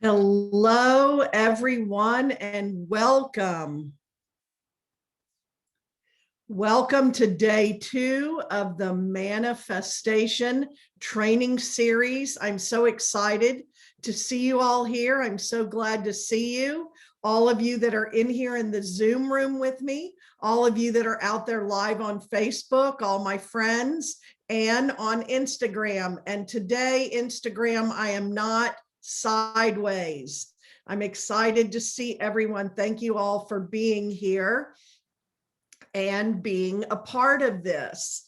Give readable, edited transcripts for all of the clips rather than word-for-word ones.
Hello, everyone, and welcome. Welcome to day 2 of the Manifestation Training Series. I'm so excited to see you all here. I'm so glad to see you. All of you that are in here in the Zoom room with me, all of you that are out there live on Facebook, all my friends, and on Instagram. And today, Instagram, I am not sideways. I'm excited to see everyone. Thank you all for being here and being a part of this.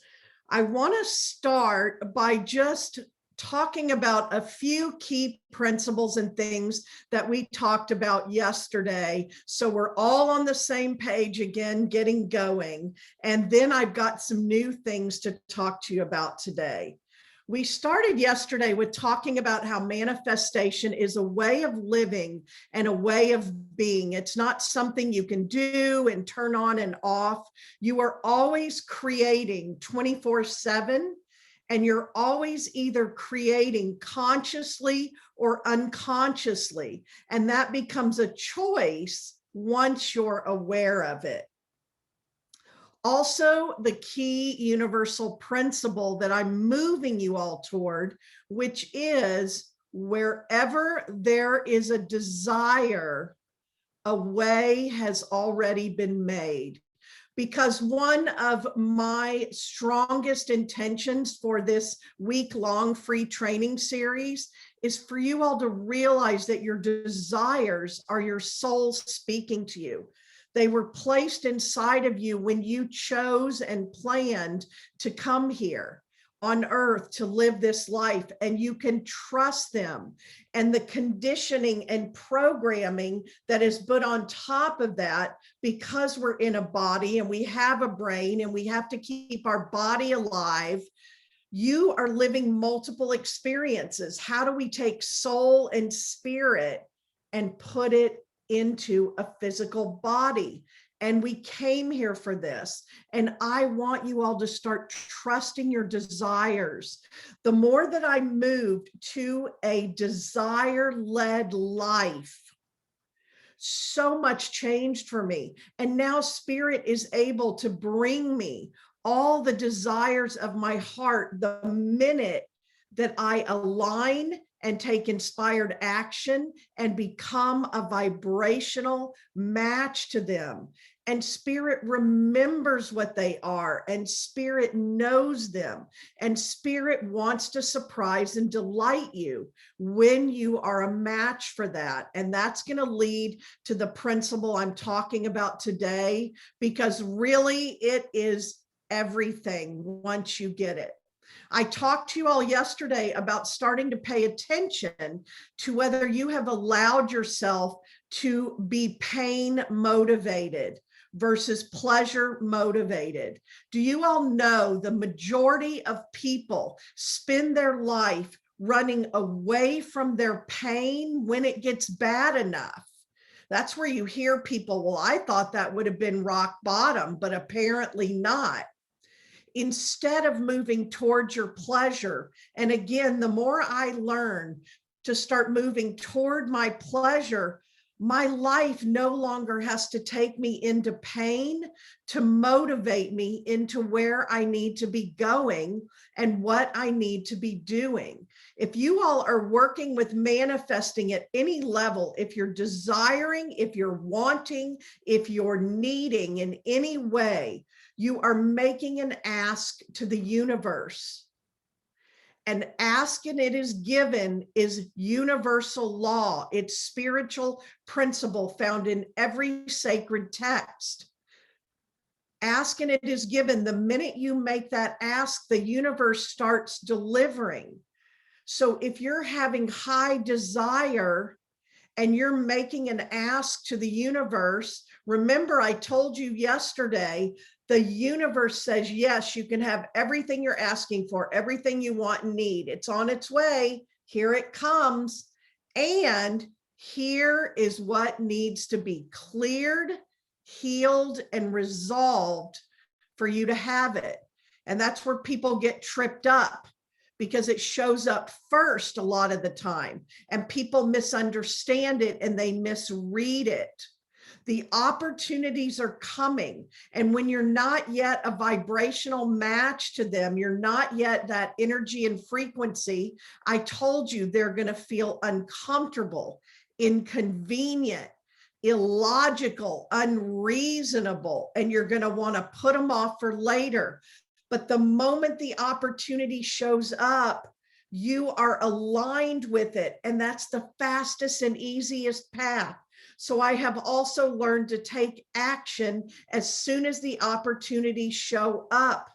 I want to start by just talking about a few key principles and things that we talked about yesterday. So we're all on the same page again, getting going. And then I've got some new things to talk to you about today. We started yesterday with talking about how manifestation is a way of living and a way of being. It's not something you can do and turn on and off. You are always creating 24/7, and you're always either creating consciously or unconsciously. And that becomes a choice once you're aware of it. Also, the key universal principle that I'm moving you all toward, which is wherever there is a desire, a way has already been made. Because one of my strongest intentions for this week-long free training series is for you all to realize that your desires are your soul speaking to you. They were placed inside of you when you chose and planned to come here on earth to live this life, and you can trust them. And the conditioning and programming that is put on top of that, because we're in a body and we have a brain and we have to keep our body alive, you are living multiple experiences. How do we take soul and spirit and put it into a physical body? And we came here for this. And I want you all to start trusting your desires. The more that I moved to a desire-led life, so much changed for me. And now Spirit is able to bring me all the desires of my heart the minute that I align and take inspired action and become a vibrational match to them. And Spirit remembers what they are, and Spirit knows them, and Spirit wants to surprise and delight you when you are a match for that. And that's going to lead to the principle I'm talking about today, because really it is everything once you get it. I talked to you all yesterday about starting to pay attention to whether you have allowed yourself to be pain motivated versus pleasure motivated. Do you all know the majority of people spend their life running away from their pain when it gets bad enough? That's where you hear people, well, I thought that would have been rock bottom, but apparently not. Instead of moving towards your pleasure. And again, the more I learn to start moving toward my pleasure, my life no longer has to take me into pain to motivate me into where I need to be going and what I need to be doing. If you all are working with manifesting at any level, if you're desiring, if you're wanting, if you're needing in any way, you are making an ask to the universe. And ask and it is given is universal law. It's spiritual principle found in every sacred text. Ask and it is given. The minute you make that ask, the universe starts delivering. So if you're having high desire and you're making an ask to the universe, remember I told you yesterday, the universe says, yes, you can have everything you're asking for, everything you want and need. It's on its way. Here it comes. And here is what needs to be cleared, healed, and resolved for you to have it. And that's where people get tripped up, because it shows up first a lot of the time, and people misunderstand it and they misread it. The opportunities are coming. And when you're not yet a vibrational match to them, you're not yet that energy and frequency, I told you they're going to feel uncomfortable, inconvenient, illogical, unreasonable, and you're going to want to put them off for later. But the moment the opportunity shows up, you are aligned with it. And that's the fastest and easiest path. So I have also learned to take action as soon as the opportunities show up.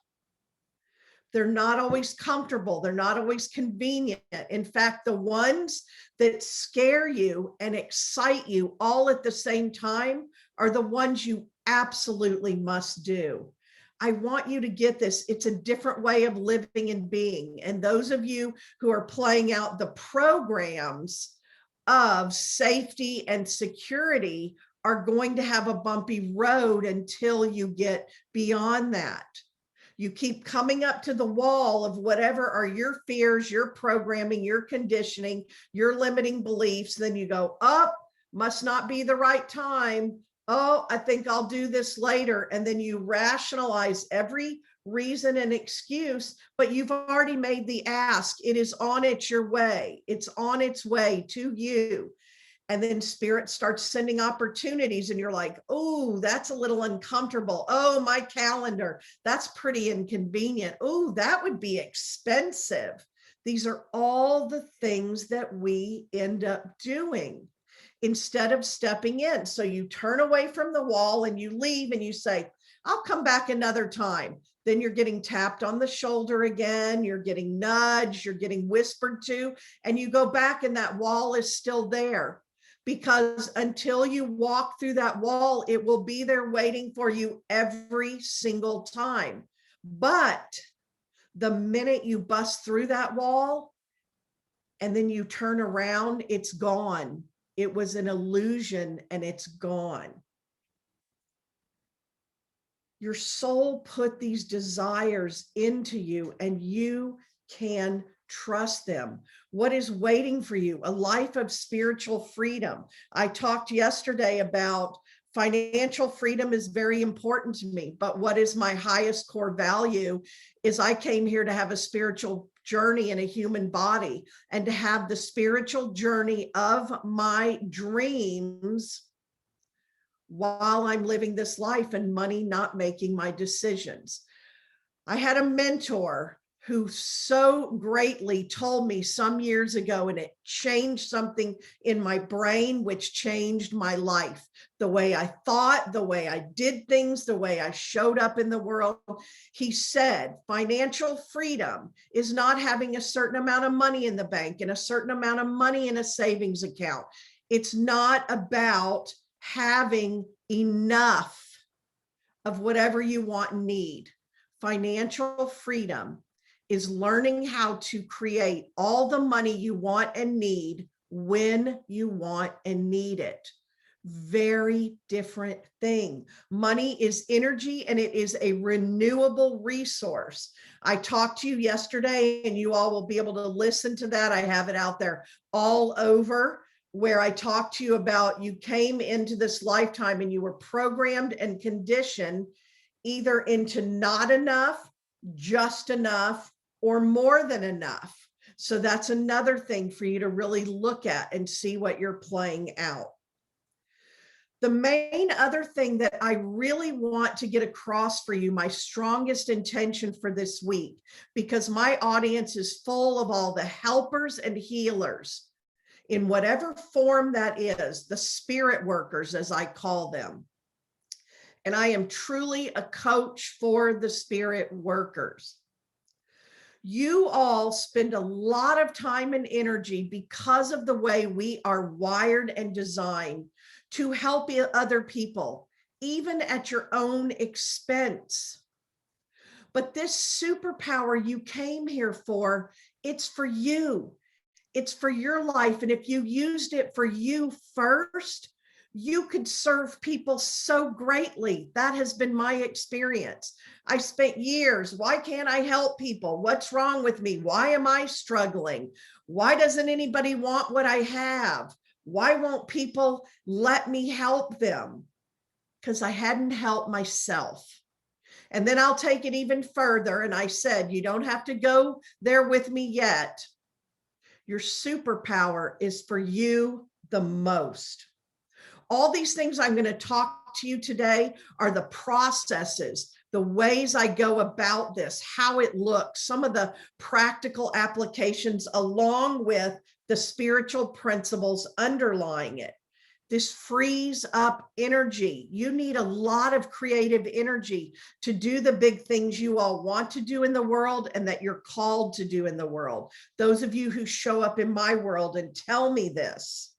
They're not always comfortable. They're not always convenient. In fact, the ones that scare you and excite you all at the same time are the ones you absolutely must do. I want you to get this. It's a different way of living and being. And those of you who are playing out the programs of safety and security are going to have a bumpy road until you get beyond that. You keep coming up to the wall of whatever are your fears, your programming, your conditioning, your limiting beliefs. Then you go, oh, must not be the right time. Oh, I think I'll do this later. And then you rationalize every reason and excuse, but you've already made the ask. It is on its your way. It's on its way to you. And then spirit starts sending opportunities and you're like, oh, that's a little uncomfortable. Oh, my calendar, that's pretty inconvenient. Oh, that would be expensive. These are all the things that we end up doing instead of stepping in. So you turn away from the wall and you leave and you say, I'll come back another time. Then you're getting tapped on the shoulder again. You're getting nudged, you're getting whispered to, and you go back and that wall is still there. Because until you walk through that wall, it will be there waiting for you every single time. But the minute you bust through that wall and then you turn around, it's gone. It was an illusion and it's gone. Your soul put these desires into you and you can trust them. What is waiting for you? A life of spiritual freedom. I talked yesterday about financial freedom is very important to me, but what is my highest core value is I came here to have a spiritual journey in a human body and to have the spiritual journey of my dreams while I'm living this life and money not making my decisions. I had a mentor who so greatly told me some years ago, and it changed something in my brain, which changed my life. The way I thought, the way I did things, the way I showed up in the world. He said, financial freedom is not having a certain amount of money in the bank and a certain amount of money in a savings account. It's not about having enough of whatever you want and need. Financial freedom is learning how to create all the money you want and need when you want and need it. Very different thing. Money is energy and it is a renewable resource. I talked to you yesterday and you all will be able to listen to that. I have it out there all over, where I talked to you about you came into this lifetime and you were programmed and conditioned either into not enough, just enough, or more than enough. So that's another thing for you to really look at and see what you're playing out. The main other thing that I really want to get across for you, my strongest intention for this week, because my audience is full of all the helpers and healers in whatever form that is, the spirit workers, as I call them. And I am truly a coach for the spirit workers. You all spend a lot of time and energy because of the way we are wired and designed to help other people, even at your own expense. But this superpower you came here for, it's for you. It's for your life. And if you used it for you first, you could serve people so greatly. That has been my experience. I spent years, why can't I help people? What's wrong with me? Why am I struggling? Why doesn't anybody want what I have? Why won't people let me help them? Because I hadn't helped myself. And then I'll take it even further. And I said, you don't have to go there with me yet. Your superpower is for you the most. All these things I'm going to talk to you today are the processes, the ways I go about this, how it looks, some of the practical applications, along with the spiritual principles underlying it. This frees up energy. You need a lot of creative energy to do the big things you all want to do in the world and that you're called to do in the world. Those of you who show up in my world and tell me this,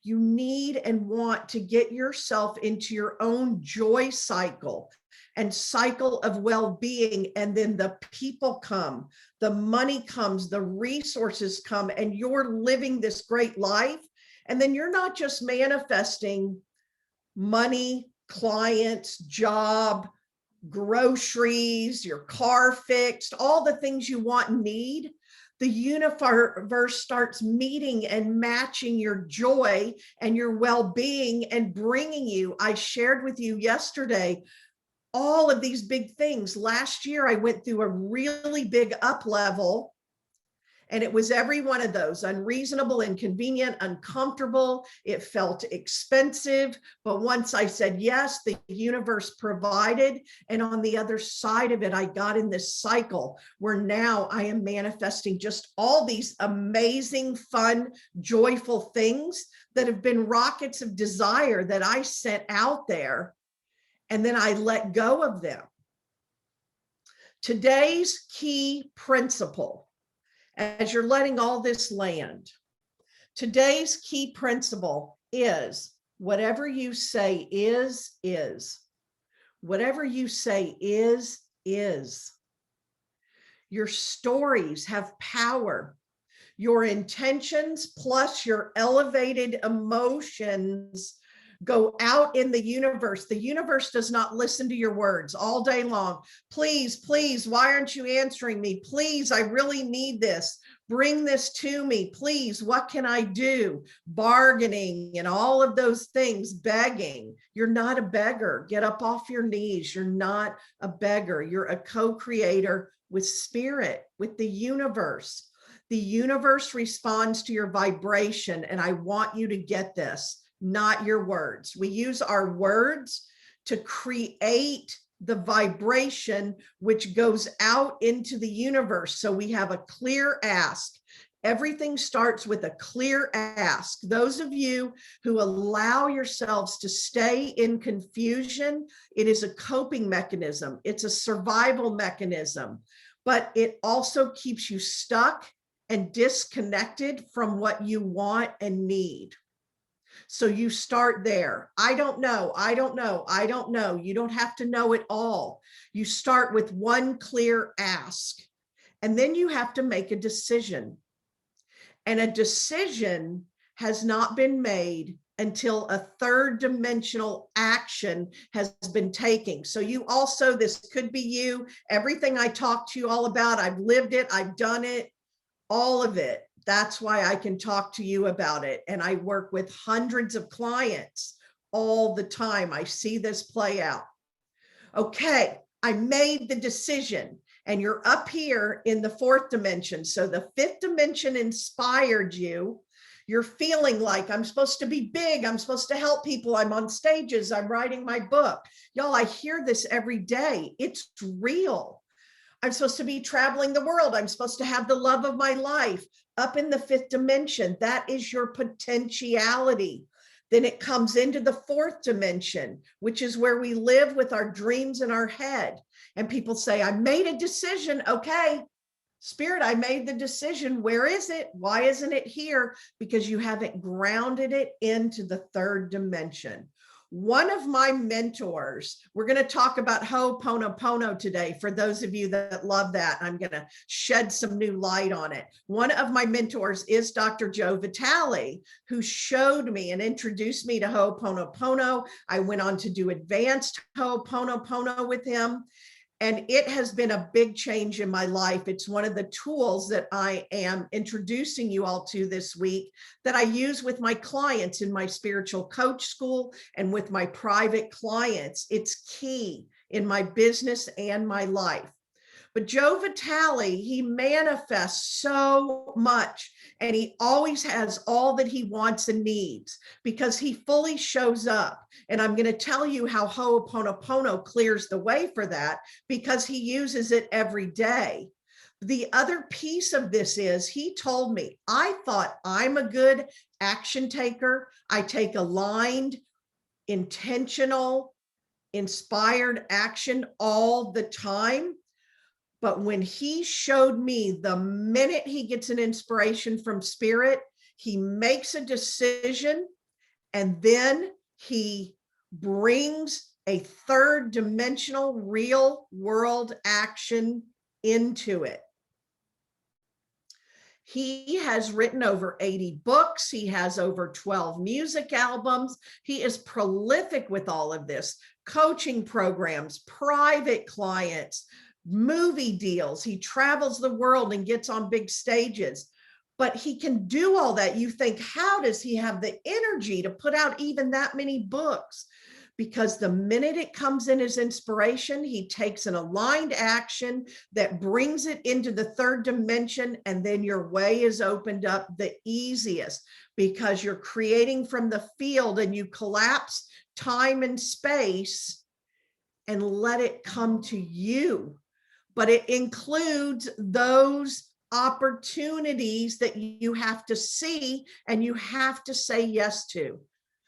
you need and want to get yourself into your own joy cycle and cycle of well-being. And then the people come, the money comes, the resources come, and you're living this great life. And then you're not just manifesting money, clients, job, groceries, your car fixed, all the things you want and need. The universe starts meeting and matching your joy and your well-being and bringing you. I shared with you yesterday all of these big things. Last year, I went through a really big up level. And it was every one of those: unreasonable, inconvenient, uncomfortable. It felt expensive. But once I said yes, the universe provided. And on the other side of it, I got in this cycle where now I am manifesting just all these amazing, fun, joyful things that have been rockets of desire that I sent out there. And then I let go of them. Today's key principle, as you're letting all this land, today's key principle is whatever you say is. Whatever you say is. Your stories have power. Your intentions plus your elevated emotions go out in the universe. The universe does not listen to your words all day long. Please, please, why aren't you answering me? Please, I really need this. Bring this to me. Please, what can I do? Bargaining and all of those things, begging. You're not a beggar. Get up off your knees. You're not a beggar. You're a co-creator with spirit, with the universe. The universe responds to your vibration, and I want you to get this. Not your words. We use our words to create the vibration which goes out into the universe. So we have a clear ask. Everything starts with a clear ask. Those of you who allow yourselves to stay in confusion, it is a coping mechanism. It's a survival mechanism, but it also keeps you stuck and disconnected from what you want and need. So you start there. I don't know. I don't know. I don't know. You don't have to know it all. You start with one clear ask, and then you have to make a decision. And a decision has not been made until a third dimensional action has been taken. So you also, this could be you, everything I talked to you all about, I've lived it, I've done it, all of it. That's why I can talk to you about it. And I work with hundreds of clients all the time. I see this play out. Okay, I made the decision, and you're up here in the fourth dimension. So the fifth dimension inspired you. You're feeling like I'm supposed to be big. I'm supposed to help people. I'm on stages. I'm writing my book. Y'all, I hear this every day. It's real. I'm supposed to be traveling the world. I'm supposed to have the love of my life. Up in the fifth dimension, that is your potentiality. Then it comes into the fourth dimension, which is where we live with our dreams in our head. And people say, I made a decision. Okay, Spirit, I made the decision. Where is it? Why isn't it here? Because you haven't grounded it into the third dimension. One of my mentors, we're going to talk about Ho'oponopono today. For those of you that love that, I'm going to shed some new light on it. One of my mentors is Dr. Joe Vitale, who showed me and introduced me to Ho'oponopono. I went on to do advanced Ho'oponopono with him. And it has been a big change in my life. It's one of the tools that I am introducing you all to this week that I use with my clients in my spiritual coach school and with my private clients. It's key in my business and my life. But Joe Vitale, he manifests so much, and he always has all that he wants and needs because he fully shows up. And I'm going to tell you how Ho'oponopono clears the way for that because he uses it every day. The other piece of this is he told me, I thought I'm a good action taker. I take aligned, intentional, inspired action all the time. But when he showed me the minute he gets an inspiration from spirit, he makes a decision and then he brings a third dimensional real world action into it. He has written over 80 books. He has over 12 music albums. He is prolific with all of this, coaching programs, private clients, movie deals. He travels the world and gets on big stages, but he can do all that. You think, how does he have the energy to put out even that many books? Because the minute it comes in as inspiration, he takes an aligned action that brings it into the third dimension, and then your way is opened up the easiest because you're creating from the field and you collapse time and space and let it come to you. But it includes those opportunities that you have to see and you have to say yes to.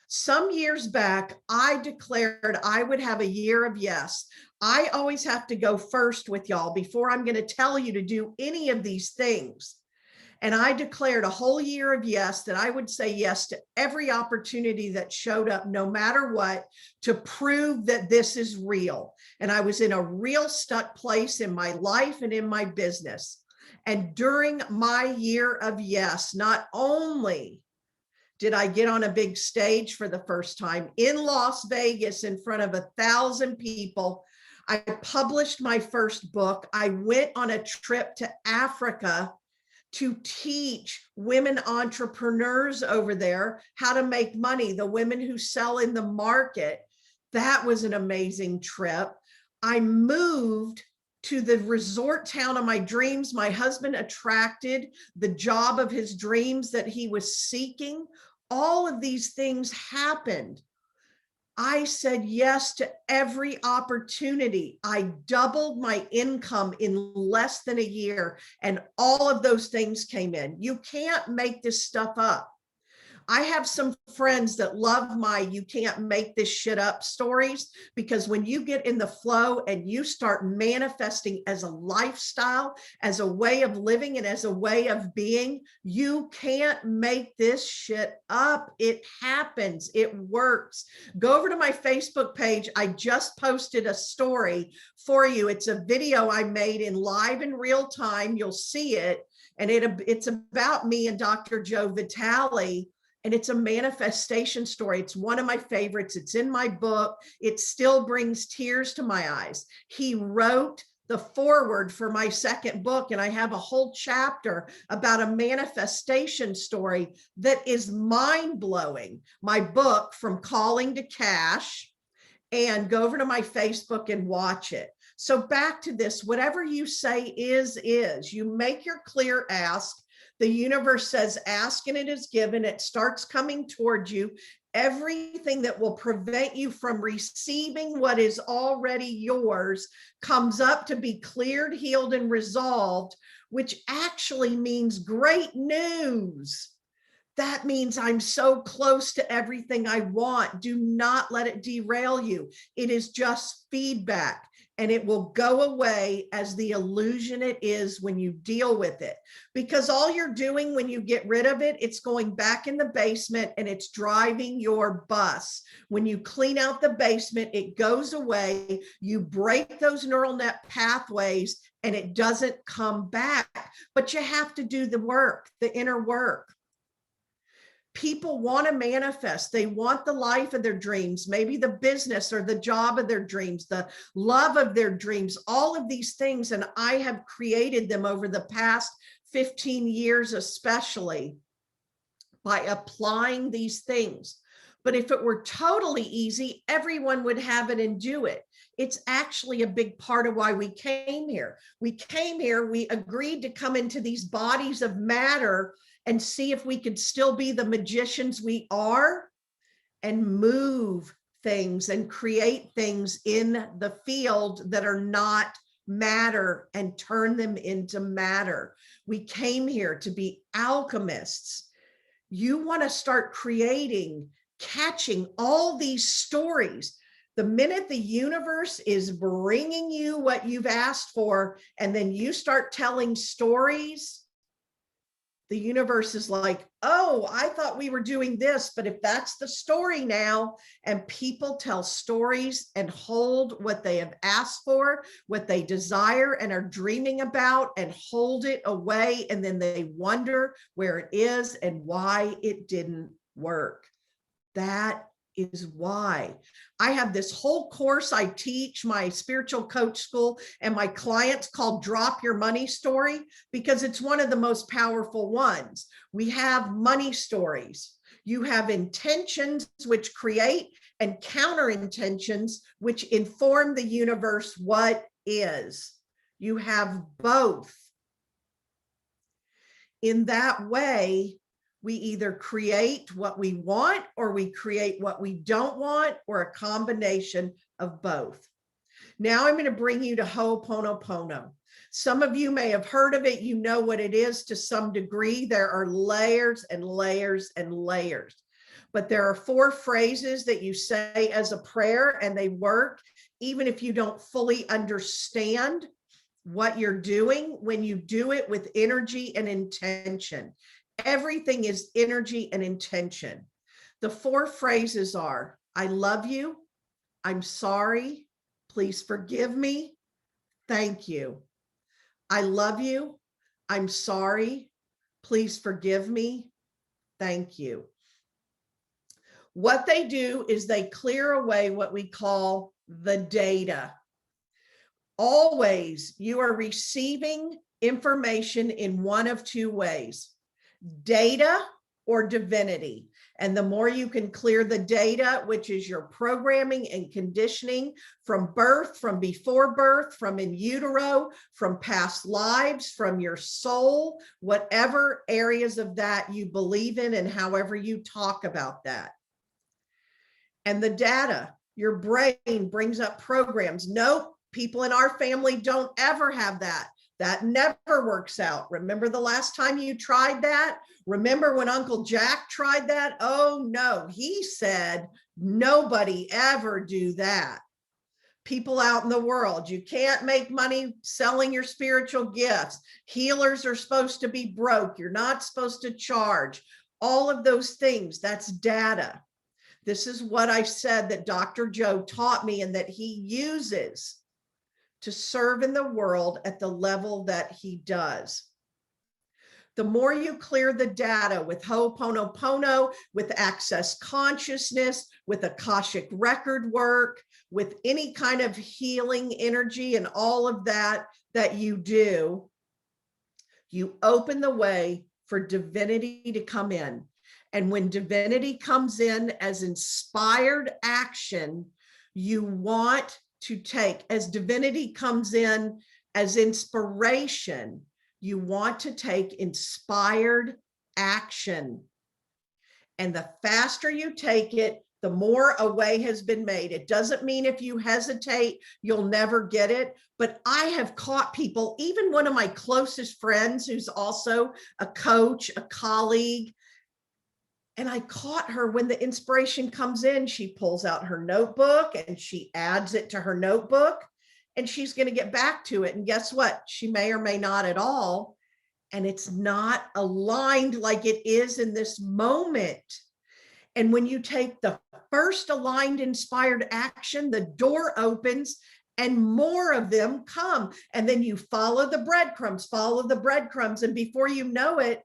Some years back, I declared I would have a year of yes. I always have to go first with y'all before I'm going to tell you to do any of these things. And I declared a whole year of yes, that I would say yes to every opportunity that showed up, no matter what, to prove that this is real. And I was in a real stuck place in my life and in my business. And during my year of yes, not only did I get on a big stage for the first time in Las Vegas in front of 1,000 people, I published my first book. I went on a trip to Africa to teach women entrepreneurs over there how to make money, the women who sell in the market. That was an amazing trip. I moved to the resort town of my dreams. My husband attracted the job of his dreams that he was seeking. All of these things happened. I said yes to every opportunity. I doubled my income in less than a year, and all of those things came in. You can't make this stuff up. I have some friends that love my "you can't make this shit up" stories, because when you get in the flow and you start manifesting as a lifestyle, as a way of living, and as a way of being, you can't make this shit up. It happens. It works. Go over to my Facebook page. I just posted a story for you. It's a video I made in live in real time. You'll see it. And it's about me and Dr. Joe Vitale. And it's a manifestation story. It's one of my favorites. It's in my book. It still brings tears to my eyes. He wrote the foreword for my second book, and I have a whole chapter about a manifestation story that is mind-blowing. My book, From Calling to Cash, and go over to my Facebook and watch it. So back to this, whatever you say is. You make your clear ask. The universe says, ask and it is given. It starts coming towards you. Everything that will prevent you from receiving what is already yours comes up to be cleared, healed, and resolved, which actually means great news. That means I'm so close to everything I want. Do not let it derail you. It is just feedback. and it will go away as the illusion it is when you deal with it. Because all you're doing when you get rid of it, it's going back in the basement and it's driving your bus. When you clean out the basement, it goes away. You break those neural net pathways and it doesn't come back. But you have to do the work, the inner work. People want to manifest. They want the life of their dreams, maybe the business or the job of their dreams, the love of their dreams, all of these things. And I have created them over the past 15 years, especially by applying these things. But if it were totally easy, everyone would have it and do it. It's actually a big part of why we came here. We came here, we agreed to come into these bodies of matter and see if we could still be the magicians we are and move things and create things in the field that are not matter and turn them into matter. We came here to be alchemists. You want to start creating, catching all these stories. The minute the universe is bringing you what you've asked for, and then you start telling stories, the universe is like, oh, I thought we were doing this, but if that's the story now, and people tell stories and hold what they have asked for, what they desire and are dreaming about, and hold it away, and then they wonder where it is and why it didn't work. That is why I have this whole course I teach my spiritual coach school and my clients called Drop Your Money Story, because it's one of the most powerful ones. We have money stories. You have intentions which create and counter intentions which inform the universe what is. You have both. In that way, we either create what we want or we create what we don't want, or a combination of both. Now I'm going to bring you to Ho'oponopono. Some of you may have heard of it. You know what it is to some degree. There are layers and layers and layers. But there are 4 phrases that you say as a prayer, and they work even if you don't fully understand what you're doing when you do it with energy and intention. Everything is energy and intention. The 4 phrases are, I love you, I'm sorry, please forgive me, thank you. I love you, I'm sorry, please forgive me, thank you. What they do is they clear away what we call the data. Always you are receiving information in one of 2 ways. Data or divinity. And the more you can clear the data, which is your programming and conditioning from birth, from before birth, from in utero, from past lives, from your soul, whatever areas of that you believe in and however you talk about that. And the data, your brain brings up programs. Nope, people in our family don't ever have that. That never works out. Remember the last time you tried that? Remember when Uncle Jack tried that? Oh no, he said, nobody ever do that. People out in the world, you can't make money selling your spiritual gifts. Healers are supposed to be broke. You're not supposed to charge. All of those things, that's data. This is what I said that Dr. Joe taught me and that he uses to serve in the world at the level that he does. The more you clear the data with Ho'oponopono, with access consciousness, with Akashic record work, with any kind of healing energy and all of that that you do, you open the way for divinity to come in. And when divinity comes in as inspired action, you want to take, as divinity comes in as inspiration, you want to take inspired action. And the faster you take it, the more a way has been made. It doesn't mean if you hesitate, you'll never get it. But I have caught people, even one of my closest friends who's also a coach, a colleague, and I caught her when the inspiration comes in, she pulls out her notebook and she adds it to her notebook. and she's going to get back to it. And guess what? She may or may not at all. And it's not aligned like it is in this moment. And when you take the first aligned, inspired action, the door opens and more of them come. And then you follow the breadcrumbs. And before you know it,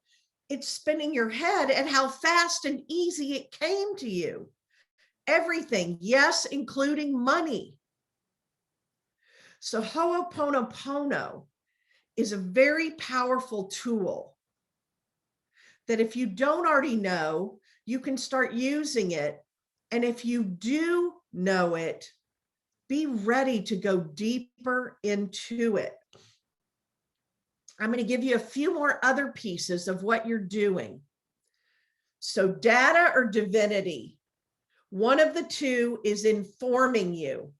it's spinning your head at how fast and easy it came to you. Everything, yes, including money. So Ho'oponopono is a very powerful tool that if you don't already know, you can start using it. And if you do know it, be ready to go deeper into it. I'm going to give you a few more other pieces of what you're doing. So data or divinity, one of the two is informing you.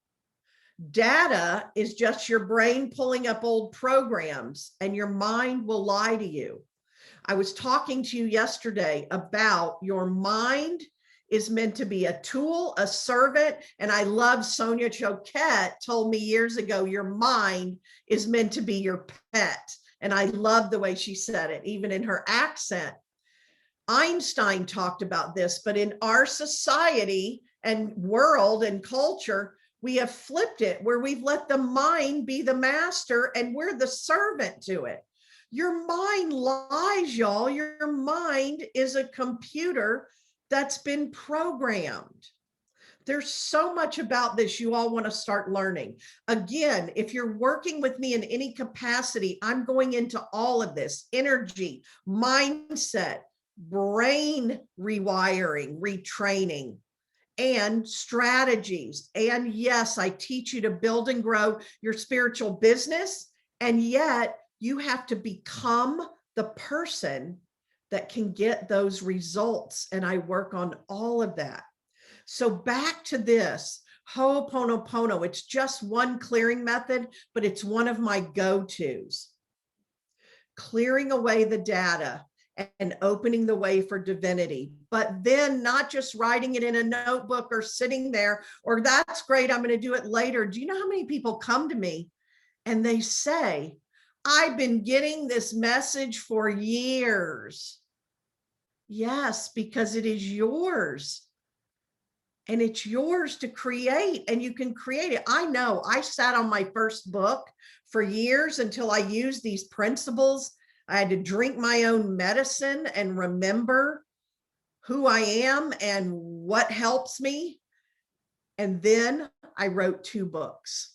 Data is just your brain pulling up old programs, and your mind will lie to you. I was talking to you yesterday about your mind is meant to be a tool, a servant. And I love Sonia Choquette told me years ago, your mind is meant to be your pet. And I love the way she said it, even in her accent. Einstein talked about this, but in our society and world and culture, we have flipped it where we've let the mind be the master and we're the servant to it. Your mind lies, y'all. Your mind is a computer that's been programmed. There's so much about this you all want to start learning. Again, if you're working with me in any capacity, I'm going into all of this: energy, mindset, brain rewiring, retraining, and strategies. And yes, I teach you to build and grow your spiritual business. And yet you have to become the person that can get those results. And I work on all of that. So back to this Ho'oponopono, it's just one clearing method, but it's one of my go-tos. Clearing away the data and opening the way for divinity, but then not just writing it in a notebook or sitting there, or that's great, I'm going to do it later. Do you know how many people come to me and they say, I've been getting this message for years. Yes, because it is yours. And it's yours to create, and you can create it. I know I sat on my first book for years until I used these principles. I had to drink my own medicine and remember who I am and what helps me. And then I wrote 2 books.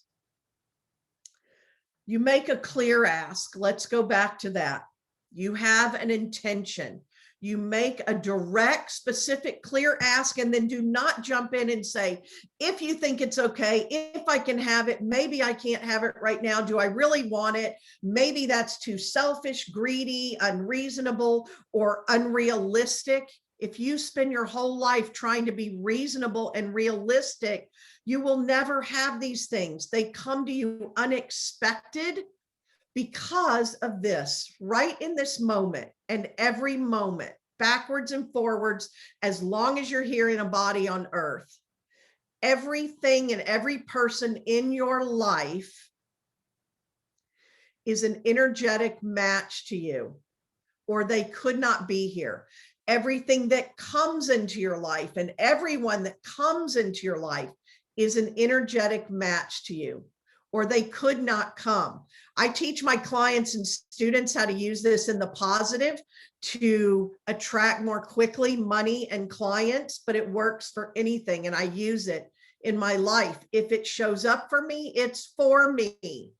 You make a clear ask. Let's go back to that. You have an intention. You make a direct, specific, clear ask, and then do not jump in and say, if you think it's okay, if I can have it, maybe I can't have it right now. Do I really want it? Maybe that's too selfish, greedy, unreasonable, or unrealistic. If you spend your whole life trying to be reasonable and realistic, you will never have these things. They come to you unexpected because of this, right in this moment and every moment, backwards and forwards, as long as you're here in a body on earth. Everything and every person in your life is an energetic match to you, or they could not be here. Everything that comes into your life and everyone that comes into your life is an energetic match to you, or they could not come. I teach my clients and students how to use this in the positive to attract more quickly money and clients, but it works for anything. And I use it in my life. If it shows up for me, it's for me.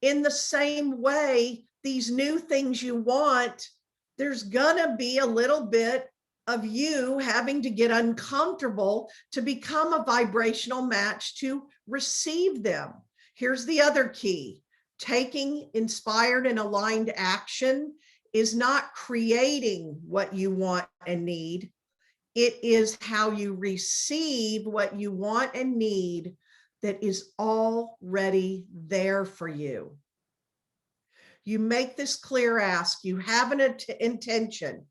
In the same way, these new things you want, there's gonna be a little bit of you having to get uncomfortable to become a vibrational match to receive them. Here's the other key. Taking inspired and aligned action is not creating what you want and need. It is how you receive what you want and need that is already there for you. You make this clear ask, you have an intention,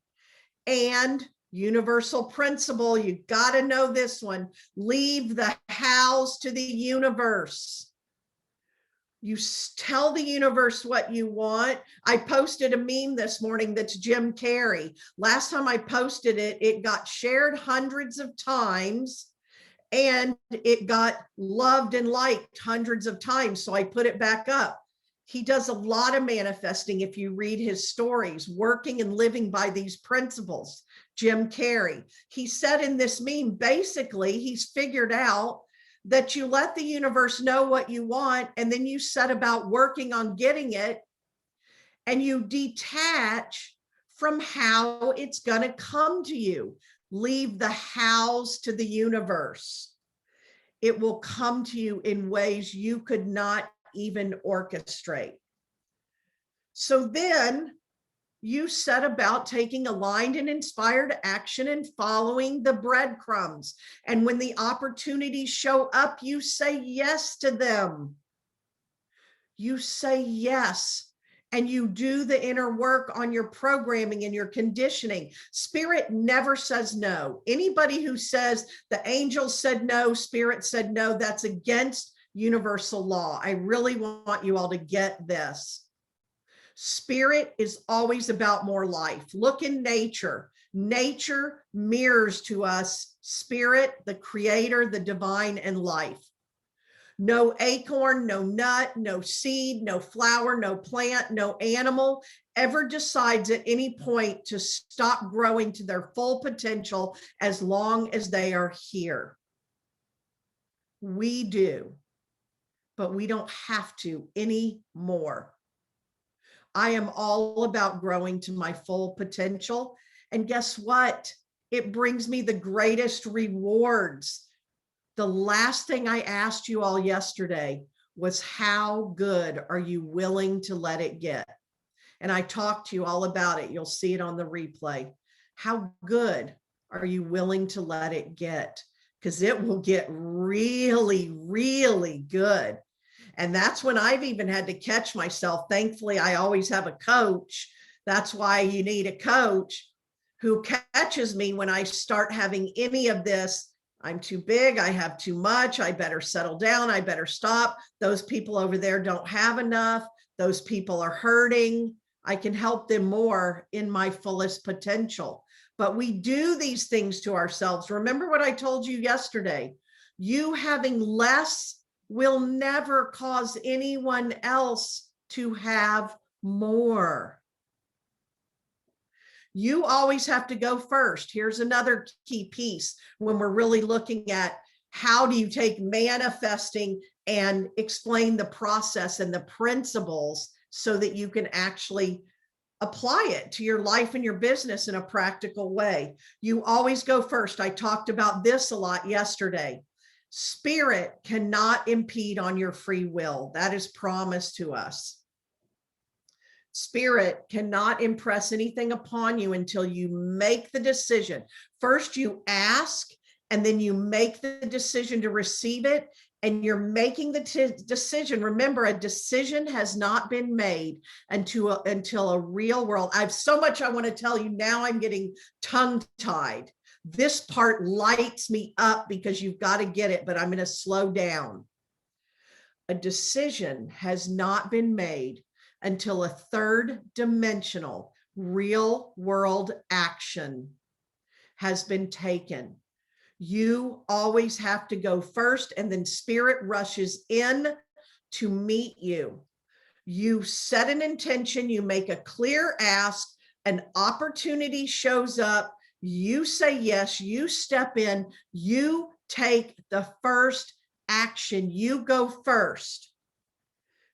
and universal principle, you got to know this one, leave the hows to the universe. You tell the universe what you want. I posted a meme this morning that's Jim Carrey. Last time I posted it, it got shared hundreds of times and it got loved and liked hundreds of times. So I put it back up. He does a lot of manifesting. If you read his stories, working and living by these principles, Jim Carrey, he said in this meme, basically, he's figured out that you let the universe know what you want, and then you set about working on getting it, and you detach from how it's going to come to you. Leave the hows to the universe. It will come to you in ways you could not even orchestrate. So then you set about taking aligned and inspired action and following the breadcrumbs. And when the opportunities show up, you say yes to them. You say yes. And you do the inner work on your programming and your conditioning. Spirit never says no. Anybody who says the angels said no, spirit said no, that's against universal law. I really want you all to get this. Spirit is always about more life. Look in nature. Nature mirrors to us spirit, the creator, the divine, and life. No acorn, no nut, no seed, no flower, no plant, no animal ever decides at any point to stop growing to their full potential as long as they are here. We do, but we don't have to anymore. I am all about growing to my full potential. And guess what? It brings me the greatest rewards. The last thing I asked you all yesterday was, how good are you willing to let it get? And I talked to you all about it. You'll see it on the replay. How good are you willing to let it get? Because it will get really, really good. And that's when I've even had to catch myself. Thankfully, I always have a coach. That's why you need a coach who catches me when I start having any of this. I'm too big, I have too much, I better settle down, I better stop. Those people over there don't have enough. Those people are hurting. I can help them more in my fullest potential. But we do these things to ourselves. Remember what I told you yesterday. You having less will never cause anyone else to have more. You always have to go first. Here's another key piece when we're really looking at how do you take manifesting and explain the process and the principles so that you can actually apply it to your life and your business in a practical way. You always go first. I talked about this a lot yesterday. Spirit cannot impede on your free will. That is promised to us. Spirit cannot impress anything upon you until you make the decision. First, you ask, and then you make the decision to receive it. And you're making the decision. Remember, a decision has not been made until a real world. I have so much I want to tell you. Now I'm getting tongue-tied. This part lights me up because you've got to get it, but I'm going to slow down. A decision has not been made until a third dimensional real world action has been taken. You always have to go first, and then spirit rushes in to meet you. You set an intention, you make a clear ask, an opportunity shows up, you say yes, you step in, you take the first action, you go first.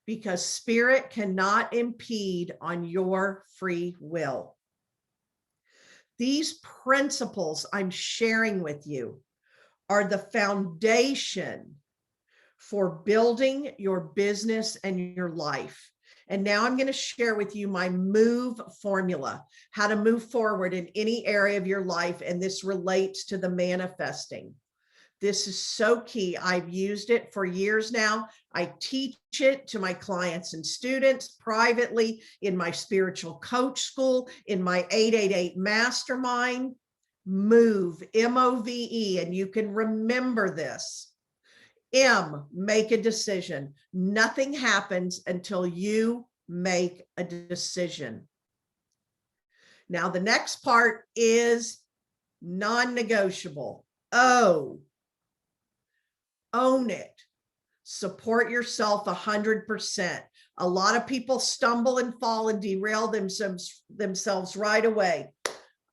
Because spirit cannot impede on your free will. These principles I'm sharing with you are the foundation for building your business and your life. And now I'm going to share with you my move formula, how to move forward in any area of your life. And this relates to the manifesting. This is so key. I've used it for years now. I teach it to my clients and students privately in my spiritual coach school, in my 888 mastermind. Move, M-O-V-E, and you can remember this. M, make a decision. Nothing happens until you make a decision. Now, the next part is non-negotiable. O, own it. Support yourself 100%. A lot of people stumble and fall and derail themselves right away.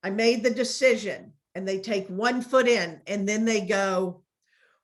I made the decision, and they take one foot in, and then they go,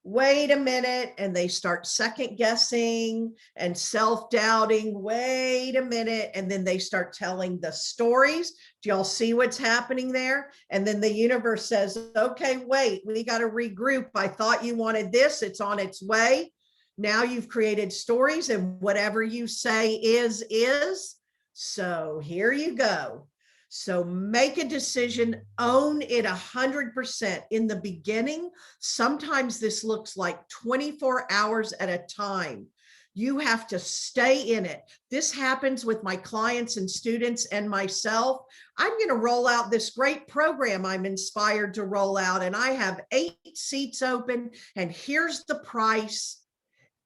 wait a minute, and they start second guessing and self-doubting. Wait a minute. And then they start telling the stories. Do y'all see what's happening there? And then the universe says, okay, wait, we got to regroup. I thought you wanted this. It's on its way. Now you've created stories, and whatever you say is. So here you go. So make a decision, own it 100%. In the beginning, sometimes this looks like 24 hours at a time. You have to stay in it. This happens with my clients and students and myself. I'm going to roll out this great program I'm inspired to roll out, and I have 8 seats open, and here's the price.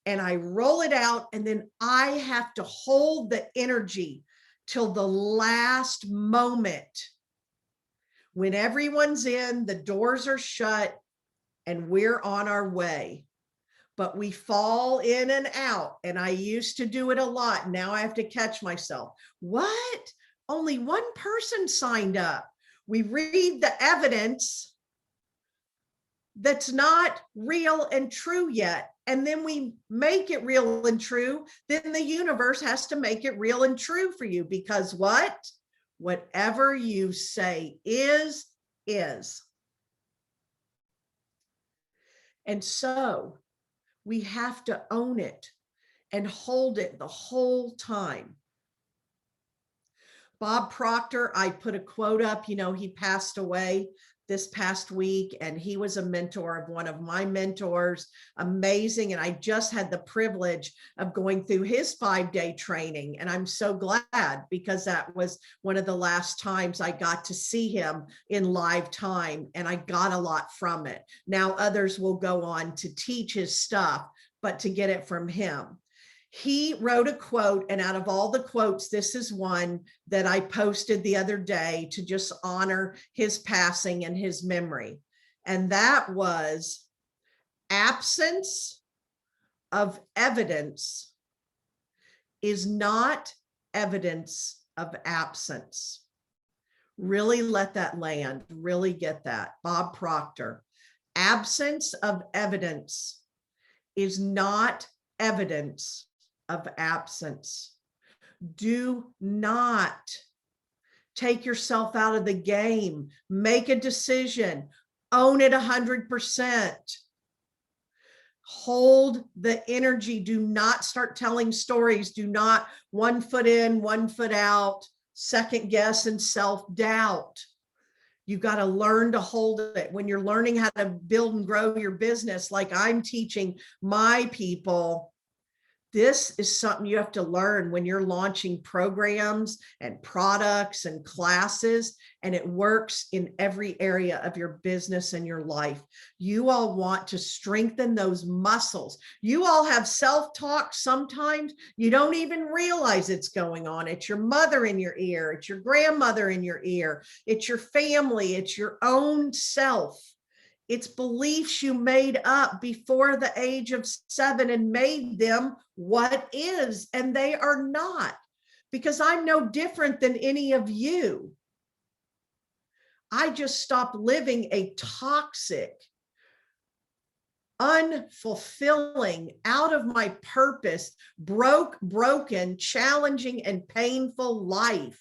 And I roll it out, and then I have to hold the energy till the last moment. When everyone's in, the doors are shut, and we're on our way. But we fall in and out, and I used to do it a lot. Now I have to catch myself. What? Only one person signed up. We read the evidence that's not real and true yet, and then we make it real and true. Then the universe has to make it real and true for you, because what? Whatever you say is. And so we have to own it and hold it the whole time. Bob Proctor, I put a quote up, he passed away this past week, and he was a mentor of one of my mentors. Amazing. And I just had the privilege of going through his 5-day training. And I'm so glad, because that was one of the last times I got to see him in live time, and I got a lot from it. Now others will go on to teach his stuff, but to get it from him. He wrote a quote, and out of all the quotes, this is one that I posted the other day to just honor his passing and his memory. And that was, absence of evidence is not evidence of absence. Really let that land, really get that. Bob Proctor. Absence of evidence is not evidence of absence. Do not take yourself out of the game. Make a decision. Own it 100%. Hold the energy. Do not start telling stories. Do not one foot in, one foot out, second guess and self-doubt. You got to learn to hold it. When you're learning how to build and grow your business, like I'm teaching my people, this is something you have to learn when you're launching programs and products and classes, and it works in every area of your business and your life. You all want to strengthen those muscles. You all have self-talk sometimes you don't even realize it's going on. It's your mother in your ear. It's your grandmother in your ear. It's your family. It's your own self. It's beliefs you made up before the age of 7 and made them what is, and they are not, because I'm no different than any of you. I just stopped living a toxic, unfulfilling, out of my purpose, broken, challenging, and painful life.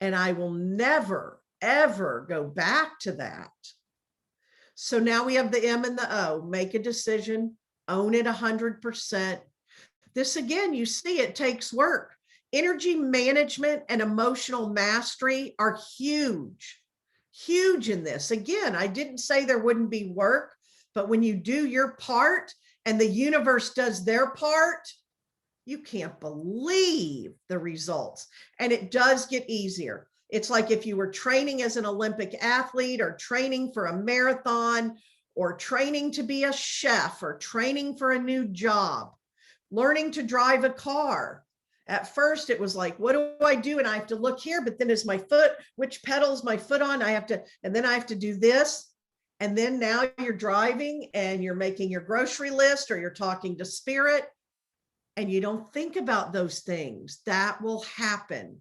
And I will never, ever go back to that. So now we have the M and the O. Make a decision, own it 100%. This, again, you see, it takes work. Energy management and emotional mastery are huge in this. Again, I didn't say there wouldn't be work, but when you do your part and the universe does their part, you can't believe the results. And it does get easier. It's like if you were training as an Olympic athlete or training for a marathon or training to be a chef or training for a new job, learning to drive a car. At first it was like, what do I do? And I have to look here, but then is my foot, which pedal's my foot on? I have to, and then I have to do this. And then now you're driving and you're making your grocery list or you're talking to spirit and you don't think about those things. That will happen.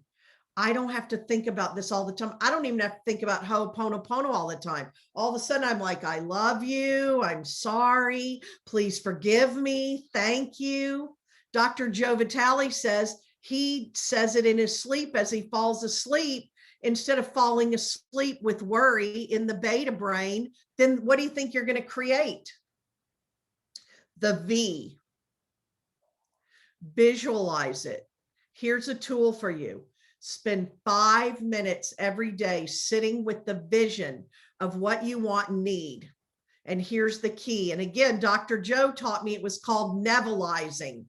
I don't have to think about this all the time. I don't even have to think about Ho'oponopono all the time. All of a sudden I'm like, I love you. I'm sorry. Please forgive me. Thank you. Dr. Joe Vitale says he says it in his sleep as he falls asleep. Instead of falling asleep with worry in the beta brain, then what do you think you're going to create? The V. Visualize it. Here's a tool for you. Spend 5 minutes every day sitting with the vision of what you want and need. And here's the key. And again, Dr. Joe taught me it was called Nevelizing.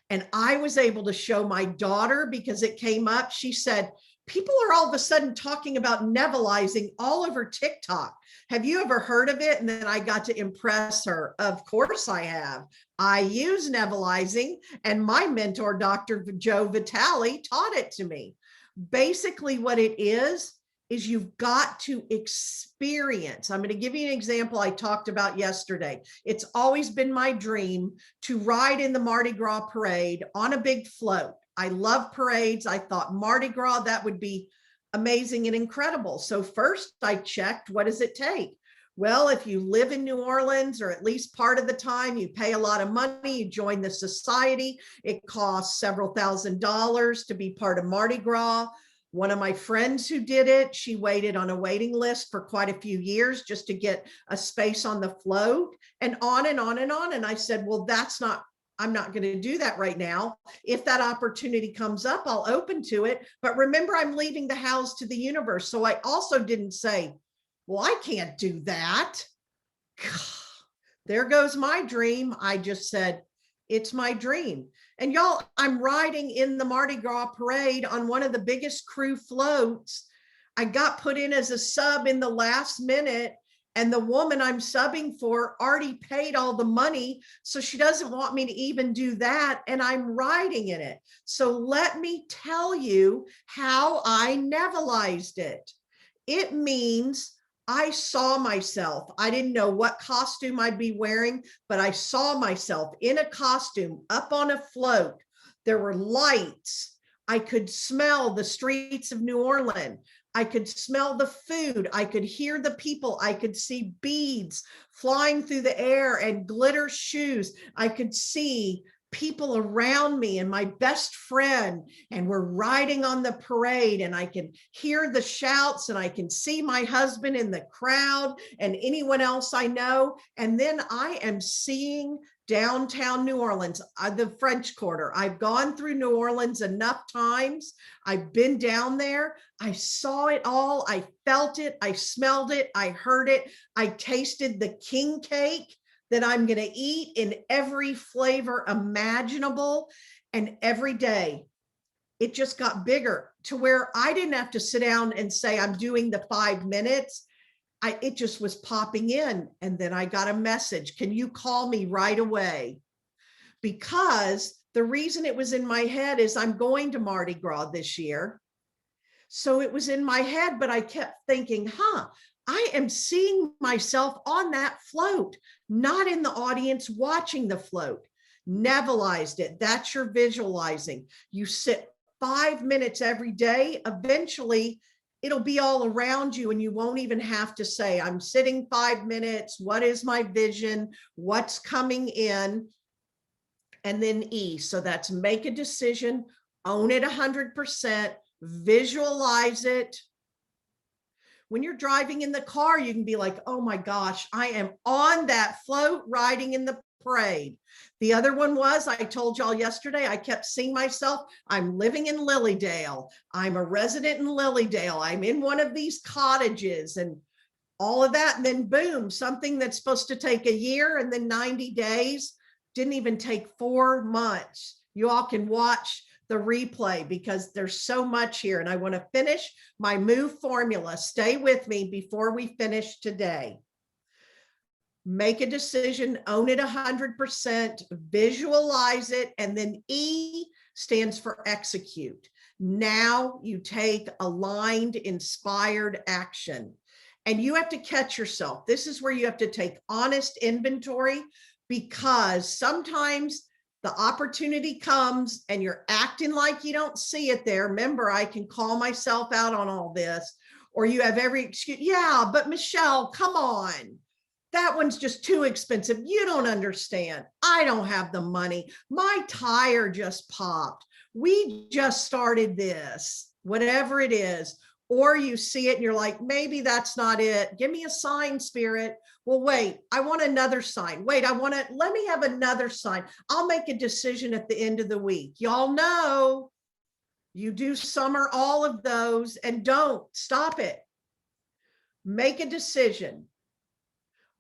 And I was able to show my daughter because it came up. She said, people are all of a sudden talking about Nevelizing all over TikTok. Have you ever heard of it? And then I got to impress her. Of course I have. I use Nevelizing, and my mentor, Dr. Joe Vitale, taught it to me. Basically what it is you've got to experience. I'm going to give you an example I talked about yesterday. It's always been my dream to ride in the Mardi Gras parade on a big float. I love parades. I thought Mardi Gras, that would be amazing and incredible. So first I checked, what does it take? Well, if you live in New Orleans, or at least part of the time, you pay a lot of money, you join the society. It costs several $1,000s to be part of Mardi Gras. One of my friends who did it, she waited on a waiting list for quite a few years just to get a space on the float, and on and on and on. And I said, well, I'm not going to do that right now. If that opportunity comes up, I'll open to it. But remember, I'm leaving the house to the universe. So I also didn't say, well, I can't do that. There goes my dream. I just said, it's my dream. And y'all, I'm riding in the Mardi Gras parade on one of the biggest crew floats. I got put in as a sub in the last minute, and the woman I'm subbing for already paid all the money. So she doesn't want me to even do that. And I'm riding in it. So let me tell you how I Nevelized it. It means I saw myself. I didn't know what costume I'd be wearing, but I saw myself in a costume up on a float. There were lights. I could smell the streets of New Orleans. I could smell the food. I could hear the people. I could see beads flying through the air and glitter shoes. I could see people around me and my best friend, and we're riding on the parade, and I can hear the shouts, and I can see my husband in the crowd and anyone else I know. And then I am seeing downtown New Orleans, the French Quarter. I've gone through New Orleans enough times. I've been down there. I saw it all. I felt it. I smelled it. I heard it. I tasted the king cake that I'm going to eat in every flavor imaginable. And every day it just got bigger to where I didn't have to sit down and say, I'm doing the 5 minutes. It just was popping in. And then I got a message. Can you call me right away? Because the reason it was in my head is I'm going to Mardi Gras this year. So it was in my head, but I kept thinking, I am seeing myself on that float, not in the audience watching the float. Nevelized it. That's your visualizing. You sit 5 minutes every day. Eventually, it'll be all around you, and you won't even have to say, I'm sitting 5 minutes. What is my vision? What's coming in? And then E. So that's make a decision, own it 100%, visualize it. When you're driving in the car, you can be like, oh my gosh, I am on that float riding in the parade. The other one was, I told y'all yesterday, I kept seeing myself, I'm living in Lilydale. I'm a resident in Lilydale. I'm in one of these cottages and all of that. And then boom, something that's supposed to take a year and then 90 days didn't even take 4 months. You all can watch the replay because there's so much here, and I want to finish my move formula. Stay with me before we finish today. make a decision, own it 100%, visualize it, and then E stands for execute. Now you take aligned, inspired action. And you have to catch yourself. This is where you have to take honest inventory, because sometimes the opportunity comes and you're acting like you don't see it there. Remember, I can call myself out on all this, or you have every excuse. Yeah, but Michelle, come on. That one's just too expensive. You don't understand. I don't have the money. My tire just popped. We just started this, whatever it is. Or you see it and you're like, maybe that's not it. Give me a sign, spirit. Well, wait, I want another sign. Wait, let me have another sign. I'll make a decision at the end of the week. Y'all know you do some or all of those, and don't stop it. Make a decision.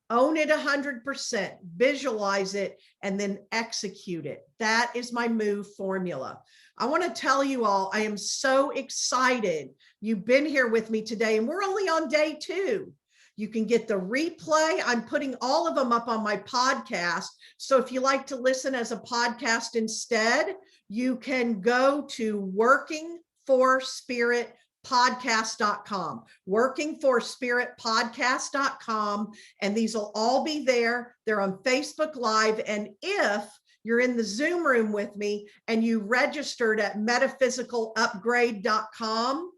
Own it 100%, visualize it, and then execute it. That is my move formula. I want to tell you all, I am so excited you've been here with me today, and we're only on day 2. You can get the replay. I'm putting all of them up on my podcast. So if you like to listen as a podcast instead, you can go to workingforspiritpodcast.com, workingforspiritpodcast.com, and these will all be there. They're on Facebook Live. And if you're in the Zoom room with me and you registered at metaphysicalupgrade.com,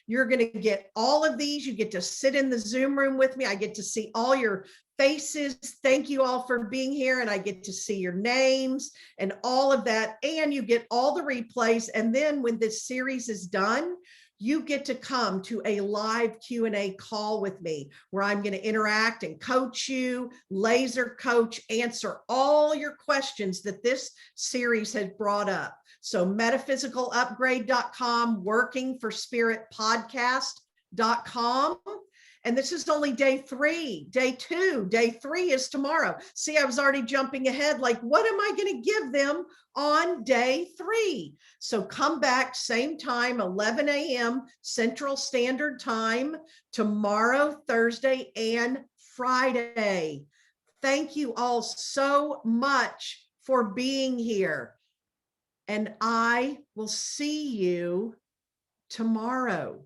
you're going to get all of these. You get to sit in the Zoom room with me. I get to see all your faces. Thank you all for being here. And I get to see your names and all of that. And you get all the replays. And then when this series is done, you get to come to a live Q&A call with me where I'm going to interact and coach you, laser coach, answer all your questions that this series has brought up. So metaphysicalupgrade.com, workingforspiritpodcast.com. And this is only day 3, day 2, day 3 is tomorrow. See, I was already jumping ahead. Like, what am I going to give them on day 3? So come back, same time, 11 a.m. Central Standard Time, tomorrow, Thursday, and Friday. Thank you all so much for being here. And I will see you tomorrow.